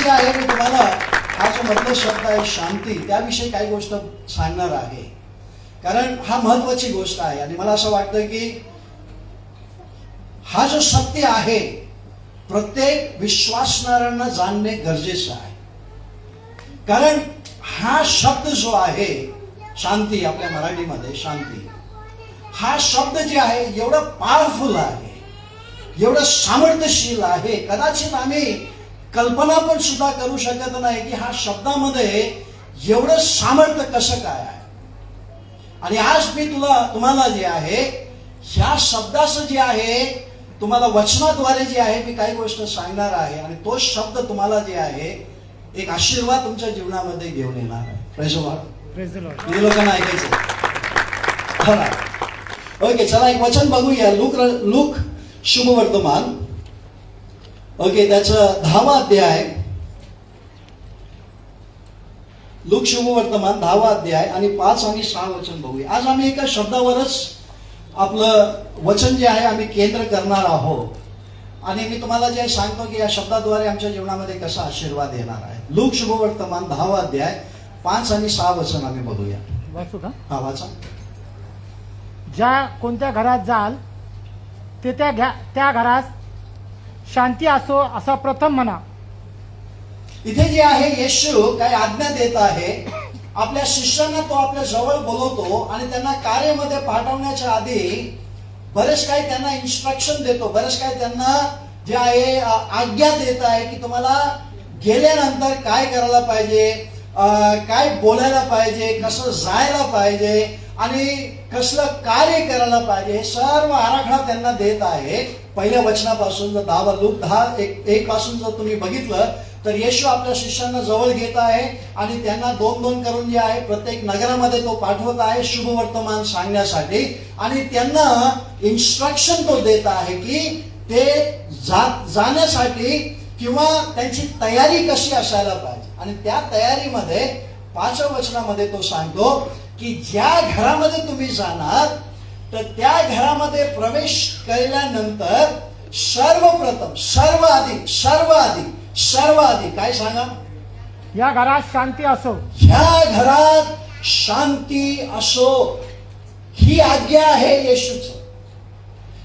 जे आहे मी तुम्हाला हा जो मधला शब्द आहे शांती, त्याविषयी काही गोष्ट सांगणार आहे. कारण हा महत्वाची गोष्ट आहे आणि मला असं वाटतं की हा जो सत्य आहे प्रत्येक विश्वासणाऱ्यांना जाणणे गरजेचं आहे. कारण हा शब्द जो आहे शांती, आपल्या मराठीमध्ये शांती, हा शब्द जे आहे एवढं पॉवरफुल आहे, एवढं सामर्थ्यशील आहे, कदाचित आम्ही कल्पना पण सुद्धा करू शकत नाही की हा शब्दामध्ये एवढं सामर्थ्य कसं काय आहे. आणि आज मी तुम्हाला जे आहे ह्या शब्दाचं जे आहे तुम्हाला वचनाद्वारे जे आहे मी काही गोष्ट सांगणार आहे आणि तो शब्द तुम्हाला जे आहे एक आशीर्वाद तुमच्या जीवनामध्ये घेऊन येणार आहे. Praise the Lord. हे लोकांना ऐकायचं. ओके, चला एक वचन बघूया. लूक शुभवर्तमान, ओके, त्याचं 10वा अध्याय. लूक शुभवर्तमान 10वा अध्याय आणि 5 आणि 6 वचन बघूया. आज आम्ही एका शब्दावरच आपलं वचन जे आहे आम्ही केंद्र करणार आहोत आणि मी तुम्हाला जे सांगतो की या शब्दाद्वारे आमच्या जीवनामध्ये कसा आशीर्वाद येणार आहे. लूक शुभवर्तमान 10वा अध्याय 5 आणि 6 वचन आम्ही बघूया. वाचू का? हा, वाचा. ज्या कोणत्या घरात जाल ते त्या घरात शांती असो असं प्रथम म्हणा. इथे जे आहे येशू काही आज्ञा देत आहे. आपल्या शिष्यांना तो आपल्या जवळ बोलवतो आणि त्यांना कार्यामध्ये पाठवण्याच्या आधी बरेच काही त्यांना इन्स्ट्रक्शन देतो, बरेच काही त्यांना जे आहे आज्ञा देत आहे की तुम्हाला गेल्यानंतर काय करायला पाहिजे, काय बोलायला पाहिजे, कसं जायला पाहिजे आणि कसलं कार्य करायला पाहिजे, हे सर्व आराखडा त्यांना देत आहे. पहिल्या वचनापासून जर 10 लूक 10:1 पासून जर तुम्ही बघितलं तर येशू आपल्या शिष्यांना जवळ घेत आहे आणि त्यांना 2-2 करून जे आहे प्रत्येक नगरामध्ये तो पाठवत आहे शुभवर्तमान सांगण्यासाठी आणि त्यांना इन्स्ट्रक्शन तो देत आहे की ते जाण्यासाठी किंवा त्यांची तयारी कशी असायला पाहिजे. आणि त्या तयारीमध्ये 5व्या वचनामध्ये तो सांगतो की ज्या घरामध्ये तुम्ही जाणार तर त्या घरामध्ये प्रवेश केल्यानंतर सर्वप्रथम सर्व आधी काय सांगा? या घरात शांती असो. ह्या घरात शांती असो, ही आज्ञा आहे येशूच.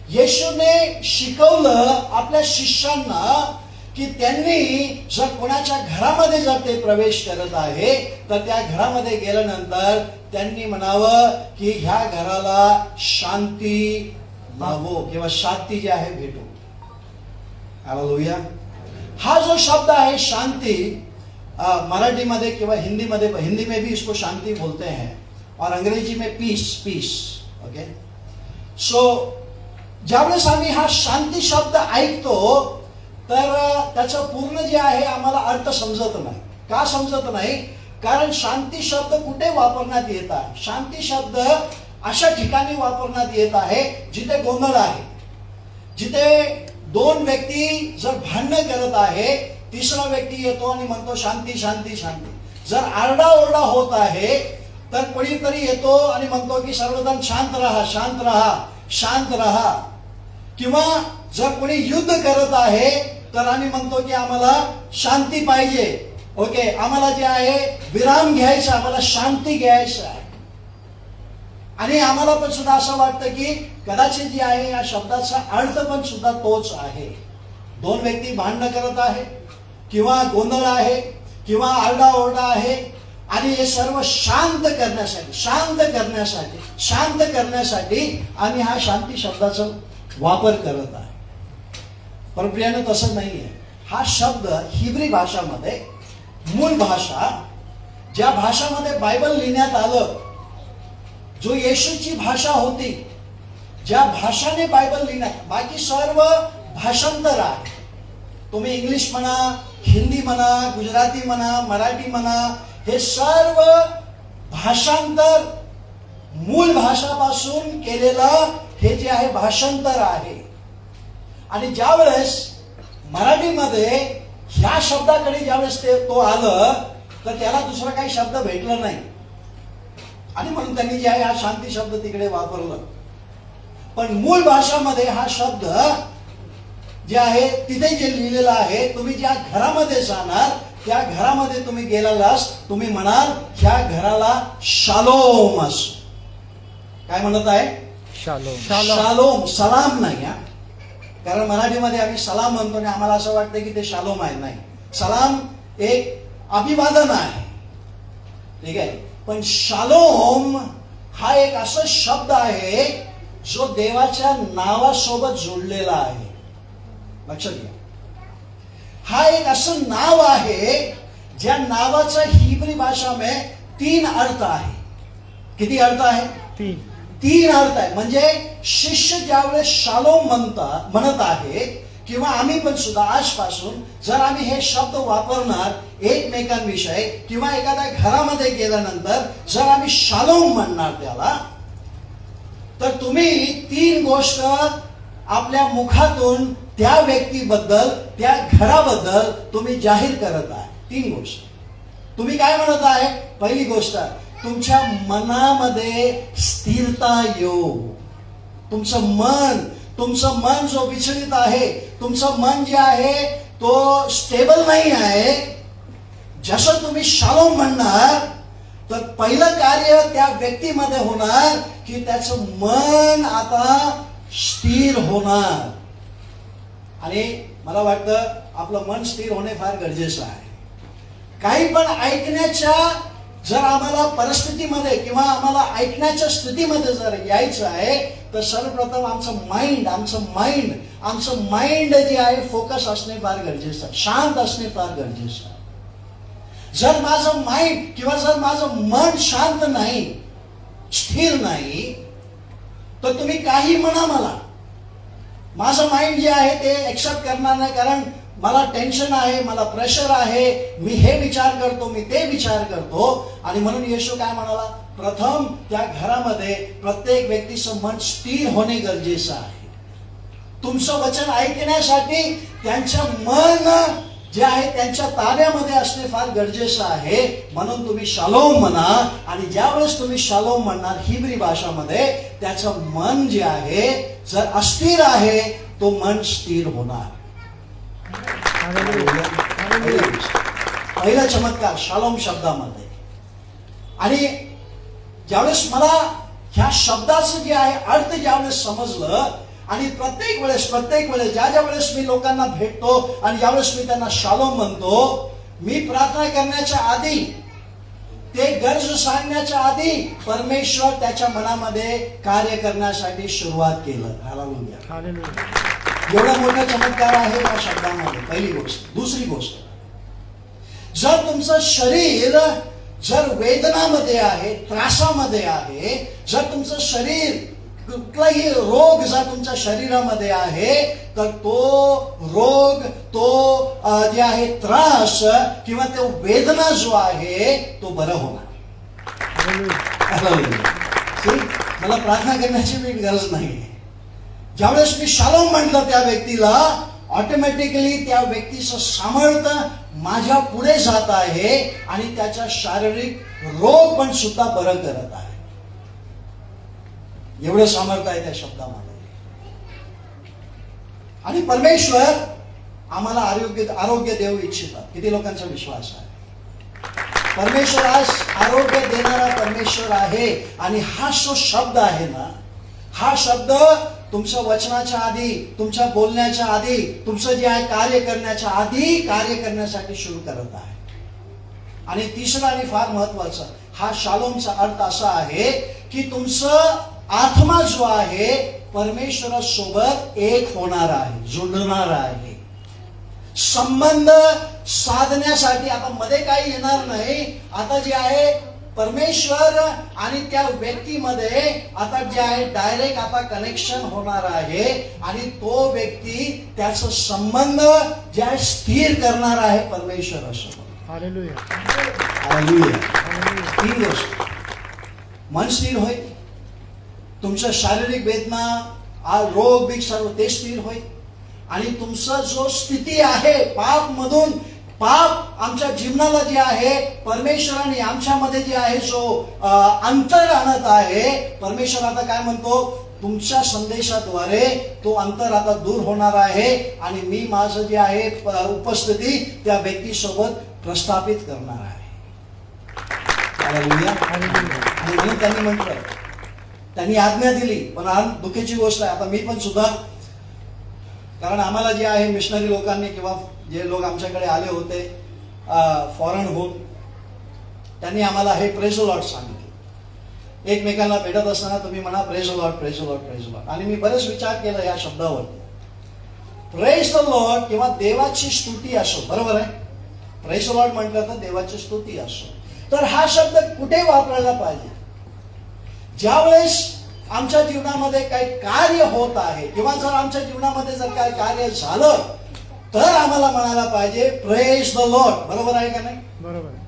येशूने शिकवलं आपल्या शिष्यांना की त्यांनी जर कोणाच्या घरामध्ये जर ते प्रवेश करत आहे तर त्या घरामध्ये गेल्यानंतर त्यांनी म्हणावं की ह्या घराला शांती लाभो किंवा शांती जी आहे भेटो. हालेलुया. हा जो शब्द आहे शांती, मराठी में किंवा हिंदी में भी इसको शांति बोलते हैं और अंग्रेजी में पीस. ओके, सो ज्यावेळेस आम्ही हा शांती शब्द ऐकतो तर त्याचं पूर्ण जे आहे आम्हाला अर्थ समजत नाही. का समजत नाही? कारण शांती शब्द कुठे वापरण्यात येत आहे? शांती शब्द अशा ठिकाणी वापरण्यात येत आहे जिथे गोंधळ आहे, जिथे 2 व्यक्ती जर भांडण करत आहे, तिसरा व्यक्ती येतो आणि म्हणतो शांती शांती शांती. जर आरडाओरडा होत आहे तर कोणीतरी येतो आणि म्हणतो की सर्वजण शांत रहा शांत रहा शांत रहा. किंवा जर कोणी युद्ध करत आहे तर आम्ही म्हणतो की आम्हाला शांती पाहिजे. ओके, आम्हाला जे आहे विराम घ्यायचा, आम्हाला शांती घ्यायचं आहे. आणि आम्हाला पण सुद्धा असं वाटतं की कदाचित जे आहे या शब्दाचा अर्थ पण सुद्धा तोच आहे. 2 व्यक्ती भांडण करत आहे किंवा गोंधळ आहे किंवा आरडाओरडा आहे आणि हे सर्व शांत करण्यासाठी आम्ही हा शांती शब्दाचा वापर करत आहे. पण प्रियानं तसं नाहीये. हा शब्द हिब्री भाषामध्ये, मूळ भाषा, ज्या भाषामध्ये बायबल लिहिण्यात आलं, जो येशूची भाषा होती, ज्या भाषाने बायबल लिहिण्यात, बाकी सर्व भाषांतर आहे. तुम्ही इंग्लिश म्हणा, हिंदी म्हणा, गुजराती म्हणा, मराठी म्हणा, हे सर्व भाषांतर मूळ भाषापासून केलेलं हे जे आहे भाषांतर आहे. आणि ज्यावेळेस मराठीमध्ये ह्या शब्दाकडे ज्यावेळेस तो आलं तर त्याला दुसरा काही शब्द भेटला नाही आणि म्हणून त्यांनी जे आहे हा शांती शब्द तिकडे वापरला. पण मूळ भाषामध्ये हा शब्द जे आहे तिथे जे लिहिलेलं आहे, तुम्ही ज्या घरामध्ये जाणार त्या घरामध्ये तुम्ही गेलास, तुम्ही म्हणाल ह्या घराला शालोम असो. काय म्हणत आहे? शालोम. शालोम. सलाम नाही हा. कारण मराठीमध्ये आम्ही सलाम म्हणतो आणि आम्हाला असं वाटतं की ते शालोम आहे. नाही, सलाम एक अभिवादन आहे, ठीक आहे. पण शालोम हा एक असा शब्द आहे जो देवाच्या नावासोबत जोडलेला आहे. लक्षात घ्या, हा एक असं नाव आहे ज्या नावाचा हिब्री भाषा में 3 अर्थ आहे. किती अर्थ आहे? 3 अर्थ आहे. म्हणजे शिष्य ज्यावेळेस शालोम म्हणत आहे, किंवा आम्ही पण सुद्धा आजपासून जर आम्ही हे शब्द वापरणार एकमेकांविषयी किंवा एखाद्या घरामध्ये गेल्यानंतर जर आम्ही शालोम म्हणणार त्याला, तर तुम्ही 3 गोष्ट आपल्या मुखातून त्या व्यक्तीबद्दल, त्या घराबद्दल तुम्ही जाहीर करत आहे. 3 गोष्ट तुम्ही काय म्हणत आहे? पहिली गोष्ट, तुमच्या मनामध्ये स्थिरता येऊ. तुमचं मन जो विचलित आहे, तुमचं मन जे आहे तो स्टेबल नाही आहे. जसं तुम्ही शालोम म्हणणार तर पहिलं कार्य त्या व्यक्तीमध्ये होणार की त्याचं मन आता स्थिर होणार. आणि मला वाटतं आपलं मन स्थिर होणे फार गरजेचं आहे. काही पण ऐकण्याच्या जर आम्हाला परिस्थितीमध्ये किंवा आम्हाला ऐकण्याच्या स्थितीमध्ये जर यायचं आहे, तर सर्वप्रथम आमचं माइंड जे आहे फोकस असणे फार गरजेचं आहे, शांत असणे फार गरजेचं आहे. जर माझं माइंड किंवा जर माझं मन शांत नाही, स्थिर नाही, तर तुम्ही काही म्हणा, माझं माइंड जे आहे ते एक्सेप्ट करणार नाही. कारण मला टेन्शन आहे, मला प्रेशर आहे, मी हे विचार करतो, मी ते विचार करतो. आणि म्हणून येशू काय म्हणाला? प्रथम त्या घरामध्ये प्रत्येक व्यक्तीचं मन स्थिर होणे गरजेचं आहे. तुमचं वचन ऐकण्यासाठी त्यांचं मन जे आहे त्यांच्या ताब्यामध्ये असणे फार गरजेचं आहे. म्हणून तुम्ही शालोम म्हणा. आणि ज्यावेळेस तुम्ही शालोम म्हणणार हिब्री भाषामध्ये, त्याचं मन जे आहे जर अस्थिर आहे, तो मन स्थिर होणार. पहिला चमत्कार शालोम शब्दामध्ये. आणि ज्यावेळेस मला ह्या शब्दाचं जे आहे अर्थ ज्यावेळेस समजलं, आणि प्रत्येक वेळेस ज्या वेळेस मी लोकांना भेटतो आणि ज्यावेळेस मी त्यांना शालोम म्हणतो, मी प्रार्थना करण्याच्या आधी, ते गरज सांगण्याच्या आधी परमेश्वर त्याच्या मनामध्ये कार्य करण्यासाठी सुरुवात केलं. हालेलुया. एवढा मोठा चमत्कार आहे या शब्दामध्ये. पहिली गोष्ट. दुसरी गोष्ट, जर तुमचं शरीर जर वेदनामध्ये आहे, त्रासामध्ये आहे, जर तुमचं शरीर कुठलाही रोग जर तुमच्या शरीरामध्ये आहे, तर तो रोग, तो जे आहे त्रास किंवा तो वेदना जो आहे तो बरं होणार. मला प्रार्थना करण्याची गरज नाही. ज्यावेळेस मी शालोम म्हटलं त्या व्यक्तीला, ऑटोमॅटिकली त्या व्यक्तीचं सामर्थ्य माझ्या पुढे जात आहे आणि त्याचा शारीरिक रोग पण सुद्धा बरं करत आहे. एवढं सामर्थ्य आहे त्या शब्दामध्ये. आणि परमेश्वर आम्हाला आरोग्य देऊ इच्छितात. किती लोकांचा विश्वास आहे? परमेश्वर आज आरोग्य देणारा परमेश्वर आहे. आणि हा जो शब्द आहे ना, हा शब्द तुमच्या वचनाच्या आधी, तुमच्या बोलण्याच्या आधी, तुमचं जे आहे कार्य करण्याच्या आधी कार्य करण्यासाठी सुरू करत आहे. आणि तिसरा आणि फार महत्वाचा, हा शालोमचा अर्थ असा आहे की तुमचं आत्मा जो आहे परमेश्वरासोबत एक होणार आहे, जुळणार आहे. संबंध साधण्यासाठी आता मध्ये काही येणार नाही. आता जे आहे परमेश्वर आणि त्या व्यक्तीमध्ये आता जे आहे डायरेक्ट आता कनेक्शन होणार आहे. आणि तो व्यक्ती त्याचा संबंध जे आहे स्थिर करणार आहे परमेश्वरासोबत. हालेलुया. हालेलुया. 3 गोष्ट, मन स्थिर होईल, तुमचं शारीरिक वेदना, रोग बिग सर्व ते स्थिर होईल. आणि तुमचं जो स्थिती आहे पाप आमच्या जीवनाला जे आहे परमेश्वराने आमच्यामध्ये जे आहे जो अंतर आणत आहे, परमेश्वर आता काय म्हणतो, तुमच्या संदेशाद्वारे तो अंतर आता दूर होणार आहे. आणि मी माझं जे आहे उपस्थिती त्या व्यक्तीसोबत प्रस्थापित करणार आहे. हालेलुया. आणि म्हणून त्यांनी म्हटलं, त्यांनी आज्ञा दिली. पण आज दुःखीची गोष्ट आहे, आता मी पण सुद्धा, कारण आम्हाला जे आहे मिशनरी लोकांनी किंवा जे लोक आमच्याकडे आले होते फॉरेनहून, त्यांनी आम्हाला हे प्रेज द लॉर्ड सांगितले. एकमेकांना भेटत असताना तुम्ही म्हणा praise the Lord, praise the Lord, praise the Lord. आणि मी बरेच विचार केला या शब्दावर. प्रेज द लॉर्ड किंवा देवाची स्तुती असो, बरोबर आहे. प्रेज द लॉर्ड म्हटलं तर देवाची स्तुती असो. तर हा शब्द कुठे वापरायला पाहिजे? ज्यावेळेस आमच्या जीवनामध्ये काही कार्य होत आहे किंवा जर आमच्या जीवनामध्ये जर काही कार्य झालं तर आम्हाला म्हणायला पाहिजे प्रेज द लॉर्ड. बरोबर आहे का नाही? बरोबर आहे.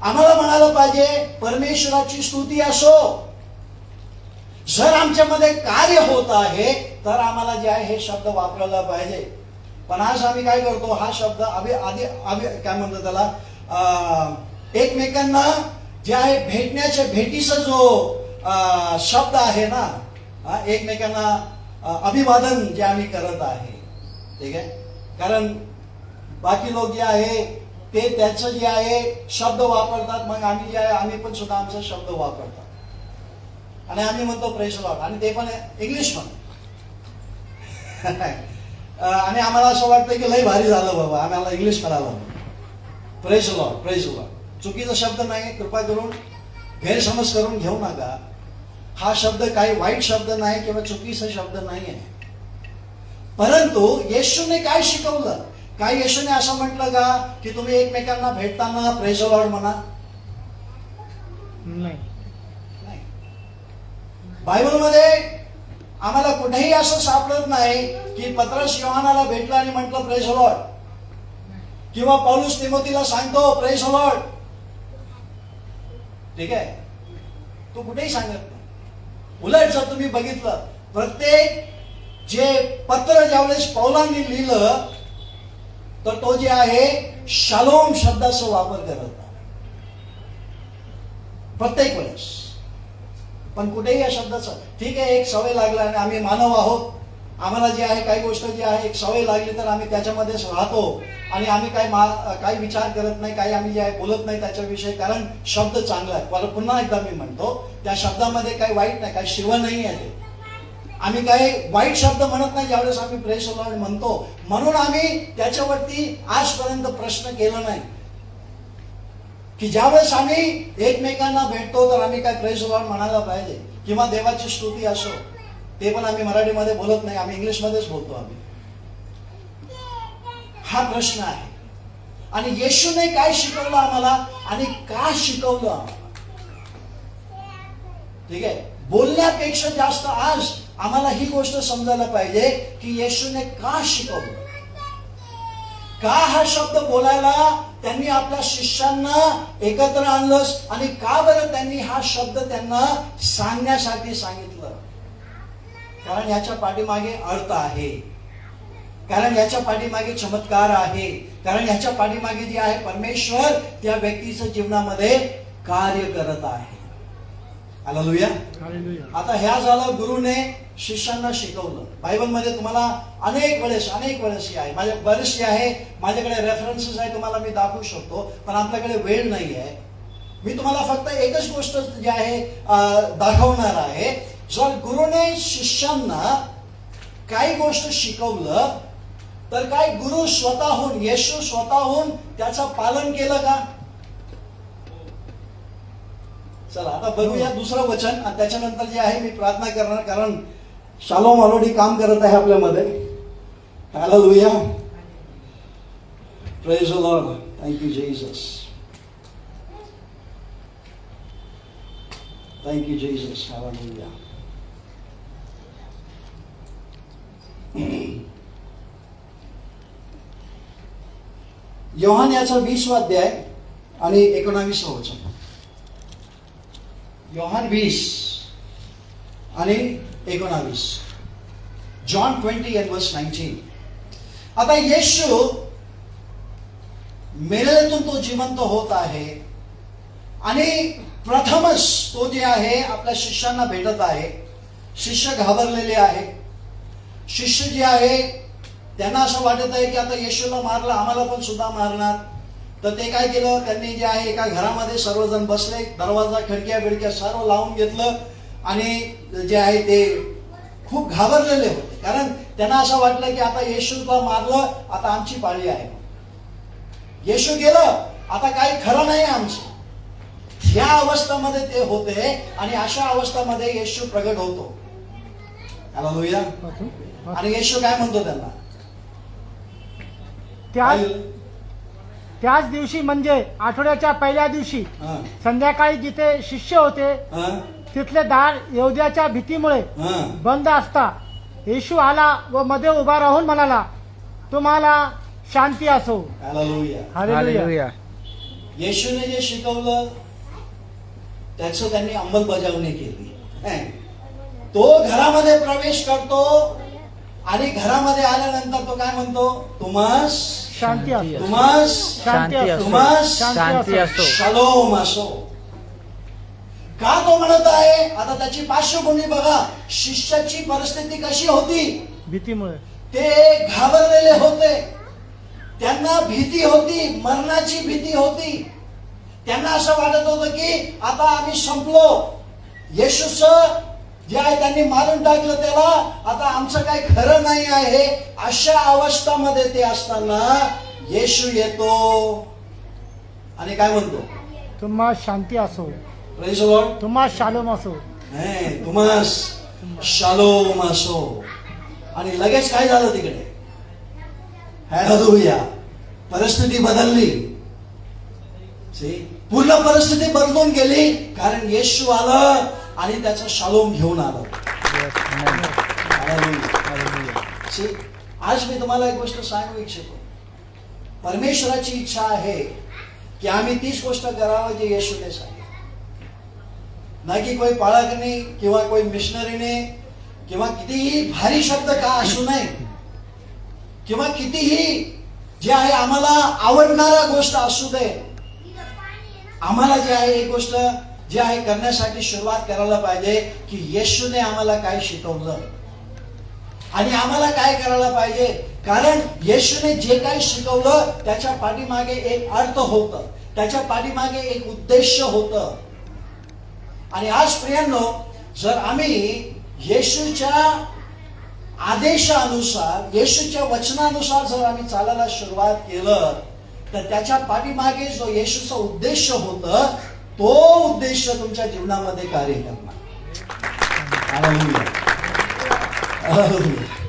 आम्हाला म्हणायला पाहिजे परमेश्वराची स्तुती असो. जर आमच्यामध्ये कार्य होत आहे तर आम्हाला जे आहे हे शब्द वापरायला पाहिजे. पण आज आम्ही काय करतो, हा शब्द आधी काय म्हणतो त्याला, एकमेकांना जे आहे भेटण्याच्या भेटीचा जो शब्द आहे ना, एकमेकांना अभिवादन जे आम्ही करत आहे, ठीक आहे. कारण बाकी लोक जे आहे ते त्याचं जे आहे शब्द वापरतात, मग आम्ही जे आहे आम्ही पण सुद्धा आमचा शब्द वापरतात आणि आम्ही म्हणतो प्रेज द लॉर्ड, आणि ते पण इंग्लिश मध्ये. आणि आम्हाला असं वाटतं की लय भारी झालं बाबा, आम्हाला इंग्लिश कळालं. Praise the Lord, praise the Lord चुकीचा शब्द नाही. कृपा करून गैरसमज करून घेऊ नका. हा शब्द काही वाईट शब्द नाही किंवा चुकीचा शब्द नाही आहे. परंतु येशूने काय शिकवलं? काय येशूने असं म्हटलं का की तुम्ही एकमेकांना भेटताना प्रेज द लॉर्ड म्हणा? नाही. बायबलमध्ये आम्हाला कुठेही असं सापडत नाही की पत्रस योहानाला भेटला आणि म्हटलं प्रेज द लॉर्ड, किंवा पौलुस तिमोथीला सांगतो प्रेज द लॉर्ड. ठीक आहे, तो कुठेही सांगत नाही. उलट जर तुम्ही बघितलं, प्रत्येक जे पत्र ज्यावेळेस पौलांनी लिहिलं तर तो जे आहे शालोम शब्दाचा वापर करत होता प्रत्येक वेळेस. पण कुठेही या शब्दाचा, ठीक आहे, एक सवय लागला आणि आम्ही मानव आहोत, आम्हाला जे आहे काही गोष्ट जी आहे एक सवय लागली तर आम्ही त्याच्यामध्येच राहतो आणि आम्ही काही विचार करत नाही, काही आम्ही जे आहे बोलत नाही त्याच्याविषयी, कारण शब्द चांगला आहे. पण पुन्हा एकदा मी म्हणतो, त्या शब्दामध्ये काही वाईट नाही, काही शिव नाही आहे. आम्ही काही वाईट शब्द म्हणत नाही ज्यावेळेस आम्ही प्रेज द लॉर्ड म्हणतो. म्हणून आम्ही त्याच्यावरती आजपर्यंत प्रश्न केला नाही की ज्यावेळेस आम्ही एकमेकांना भेटतो तर आम्ही काय प्रेज द लॉर्ड म्हणायला पाहिजे किंवा देवाची स्तुती असो. ते पण आम्ही मराठीमध्ये बोलत नाही, आम्ही इंग्लिशमध्येच बोलतो. आम्ही हा प्रश्न आहे. आणि येशूने काय शिकवलं आम्हाला आणि का शिकवलं आम्हाला? ठीक आहे, बोलण्यापेक्षा जास्त आज आम्हाला ही गोष्ट समजायला पाहिजे की येशूने का शिकवलं, का हा शब्द बोलायला त्यांनी आपल्या शिष्यांना एकत्र आणलं आणि का बरं त्यांनी हा शब्द त्यांना सांगण्यासाठी सांगितलं. कारण याच्या पाठीमागे अर्थ आहे, कारण याच्या पाठीमागे चमत्कार आहे, कारण याच्या पाठीमागे जे आहे परमेश्वर त्या व्यक्तीच्या जीवनामध्ये कार्य करत आहे. हालेलुया. आता ह्या झालं गुरुने शिष्यांना शिकवलं. बायबलमध्ये तुम्हाला अनेक वेळेस आहे, माझ्या बरेचसे आहे, माझ्याकडे रेफरन्सेस आहे, तुम्हाला मी दाखवू शकतो, पण आपल्याकडे वेळ नाही आहे. मी तुम्हाला फक्त एकच गोष्ट जी आहे दाखवणार आहे. जर गुरुने शिष्यांना काही गोष्ट शिकवलं तर काय गुरु स्वतःहून, येशू स्वतःहून त्याचं पालन केलं का? चला आता बघूया दुसरं वचन आणि त्याच्यानंतर जे आहे मी प्रार्थना करणार, कारण शालोम ऑलरेडी काम करत आहे आपल्यामध्ये. Hallelujah. Praise the Lord. Thank you Jesus. Thank you Jesus. Hallelujah. Yohan याचा 20वा अध्याय आणि 19वा वचन. योहान 20 आणि 19. John 20 and verse 19. आता येशू मेलेल्यातून तो जिवंत होत आहे आणि प्रथमच तो जे आहे आपल्या शिष्यांना भेटत आहे. शिष्य घाबरलेले आहे. शिष्य जे आहे त्यांना असं वाटत आहे की आता येशूला मारलं, आम्हाला पण सुद्धा मारणार. तर ते काय केलं, त्यांनी जे आहे एका घरामध्ये सर्वजण बसले, दरवाजा खिडक्या बिडक्या सर्व लावून घेतलं आणि जे आहे ते खूप घाबरलेले होते. कारण त्यांना असं वाटलं की आता येशूला मारलं, आता आमची पाळी आहे. येशू गेलं, आता काही खरं नाही आमचं. ह्या अवस्थेमध्ये ते होते आणि अशा अवस्थेमध्ये येशू प्रगट होतो. हालेलुया. आणि येशू काय म्हणतो त्यांना, त्याच दिवशी म्हणजे आठवड्याच्या पहिल्या दिवशी हं, संध्याकाळी जिथे शिष्य होते हं, तिथले दार येहुद्याच्या भीतीमुळे हं. बंद असता येशू आला व मध्ये उभा राहून म्हणाला, तुम्हाला शांती असो. हालेलुया. हालेलुया. येशूने जे शिकवलं त्याचं त्यांनी अंमलबजावणी केली. हं. तो घरामध्ये प्रवेश करतो आणि घरामध्ये आल्यानंतर तो काय म्हणतो, तुम्हास शांती असो. तुम्हास शांती असो. तुम्हास शांती असो. शालोम असो. का तो म्हणत आहे, आता त्याची पार्श्वभूमी बघा. शिष्याची परिस्थिती कशी होती, भीतीमुळे ते घाबरलेले होते. त्यांना भीती होती, मरणाची भीती होती. त्यांना असं वाटत होतं की आता आम्ही संपलो. येशूच जे आहे त्यांनी मारून टाकलं त्याला, आता आमचं काही खरं नाही आहे. अशा अवस्थेमध्ये ते असताना येशू येतो आणि काय म्हणतो, तुम्हा शांती असो. Praise the Lord. तुम्हा शालोम असो. नाही, तुम्हास शालोम असो. आणि लगेच काय झालं तिकडे, हालेलुया, परिस्थिती बदलली. पूर्ण परिस्थिती बदलून गेली, कारण येशू आलं आणि त्याचा शालोम घेऊन आलं. See, आज मी तुम्हाला एक गोष्ट सांगू इच्छितो. परमेश्वराची इच्छा आहे की आम्ही तीच गोष्ट करावं जी येशूने सांगितली. ना की कोई पाळकने किंवा कोई मिशनरीने किंवा कितीही भारी शब्द का असू नये किंवा कितीही जे आहे आम्हाला आवडणारा गोष्ट असू दे, आम्हाला जे आहे एक गोष्ट जे आहे करण्यासाठी सुरुवात करायला पाहिजे की येशूने आम्हाला काय शिकवलं आणि आम्हाला काय करायला पाहिजे. कारण येशूने जे काही शिकवलं त्याच्या पाठीमागे एक अर्थ होतं, त्याच्या पाठीमागे एक उद्देश होतं. आणि आज प्रियांनो, जर आम्ही येशूच्या आदेशानुसार, येशूच्या वचनानुसार जर आम्ही चालायला सुरुवात केलं, तर त्याच्या पाठीमागे जो येशूचा उद्देश होतं, तो उद्देश तुमच्या जीवनामध्ये कार्य करणार. हालेलुया. हालेलुया.